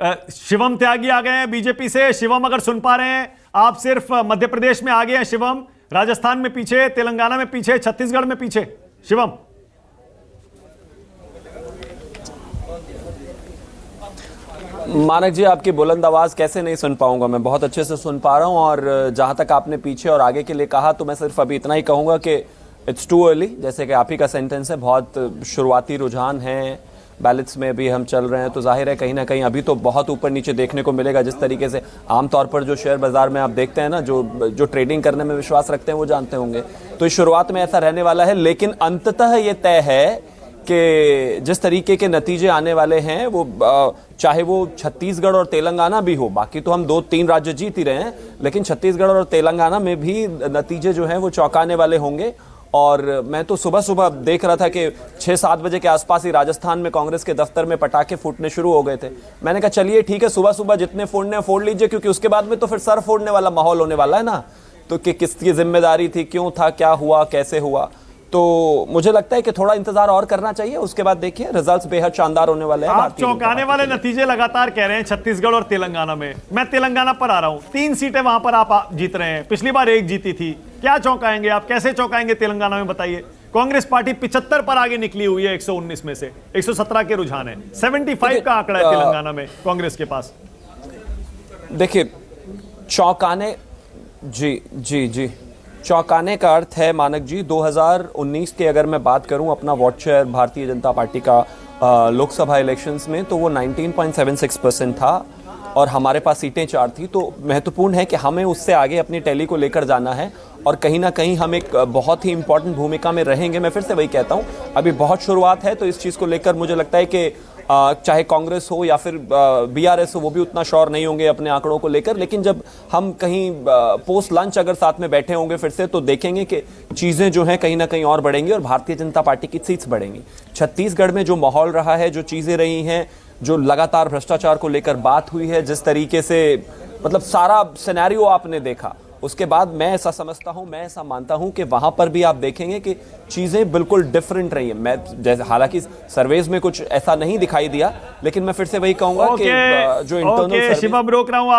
शिवम त्यागी आ गए हैं बीजेपी से। शिवम, अगर सुन पा रहे हैं, आप सिर्फ मध्य प्रदेश में आगे हैं शिवम, राजस्थान में पीछे, तेलंगाना में पीछे, छत्तीसगढ़ में पीछे। शिवम, मानक जी, आपकी बुलंद आवाज कैसे नहीं सुन पाऊंगा, मैं बहुत अच्छे से सुन पा रहा हूं। और जहां तक आपने पीछे और आगे के लिए कहा, तो मैं सिर्फ अभी इतना ही कहूंगा कि इट्स टू अर्ली, जैसे कि आप ही का सेंटेंस है, बहुत शुरुआती रुझान है, बैलेट्स में भी हम चल रहे हैं, तो जाहिर है कहीं ना कहीं अभी तो बहुत ऊपर नीचे देखने को मिलेगा। जिस तरीके से आमतौर पर जो शेयर बाजार में आप देखते हैं ना, जो ट्रेडिंग करने में विश्वास रखते हैं वो जानते होंगे, तो इस शुरुआत में ऐसा रहने वाला है। लेकिन अंततः ये तय है कि जिस तरीके के नतीजे आने वाले हैं, वो चाहे वो छत्तीसगढ़ और तेलंगाना भी हो, बाकी तो हम 2-3 राज्य जीत ही रहे हैं, लेकिन छत्तीसगढ़ और तेलंगाना में भी नतीजे जो हैं वो चौंकाने वाले होंगे। और मैं तो सुबह सुबह देख रहा था कि 6-7 बजे के आसपास ही राजस्थान में कांग्रेस के दफ्तर में पटाखे फूटने शुरू हो गए थे। मैंने कहा चलिए ठीक है, सुबह सुबह जितने फोड़ने हैं फोड़ लीजिए, क्योंकि उसके बाद में तो फिर सर फोड़ने वाला माहौल होने वाला है ना। तो कि किसकी जिम्मेदारी थी, क्यों था, क्या हुआ, कैसे हुआ। तो मुझे लगता है कि थोड़ा इंतजार और करना चाहिए, उसके बाद देखिए रिजल्ट्स बेहद शानदार होने वाले हैं। आप चौंकाने वाले नतीजे लगातार कह रहे हैं छत्तीसगढ़ और तेलंगाना में। मैं तेलंगाना पर आ रहा हूं, 3 सीटें वहां पर आप जीत रहे हैं, पिछली बार 1 जीती थी। क्या चौंकाएंगे आप, कैसे चौंकाएंगे तेलंगाना में, बताइए। कांग्रेस पार्टी 75 पर आगे निकली हुई है, 119 में से 117 के रुझान है, 75 का आंकड़ा है तेलंगाना में कांग्रेस के पास। देखिए, चौंकाने, जी चौंकाने का अर्थ है मानक जी, 2019 के अगर मैं बात करूं अपना vote share Bharatiya Janata party का लोकसभा इलेक्शंस में, तो वो 19.76% था और हमारे पास सीटें 4 थी। तो महत्वपूर्ण है कि हमें उससे आगे अपनी टैली को लेकर जाना है और कहीं ना कहीं हम एक बहुत ही इंपॉर्टेंट भूमिका में रहेंगे। मैं फिर से वही कहता हूं, अभी बहुत शुरुआत है, तो इस चीज़ को लेकर मुझे लगता है कि चाहे कांग्रेस हो या फिर बीआरएस हो, वो भी उतना श्योर नहीं होंगे अपने आंकड़ों को लेकर। लेकिन जब हम कहीं पोस्ट लंच अगर साथ में बैठे होंगे फिर से, तो देखेंगे कि चीज़ें जो हैं कहीं ना कहीं और बढ़ेंगी और भारतीय जनता पार्टी की सीट्स बढ़ेंगी। छत्तीसगढ़ में जो माहौल रहा है, जो चीज़ें रही हैं, जो लगातार भ्रष्टाचार को लेकर बात हुई है, जिस तरीके से मतलब सारा सिनेरियो आपने देखा, उसके बाद मैं ऐसा समझता हूं, मैं ऐसा मानता हूं कि वहां पर भी आप देखेंगे कि चीजें बिल्कुल डिफरेंट रही हैं। मैं जैसे हालांकि सर्वेज में कुछ ऐसा नहीं दिखाई दिया, लेकिन मैं फिर से वही कहूंगा कि जो इंटरनल शिवम, रोक रहा हूं आप।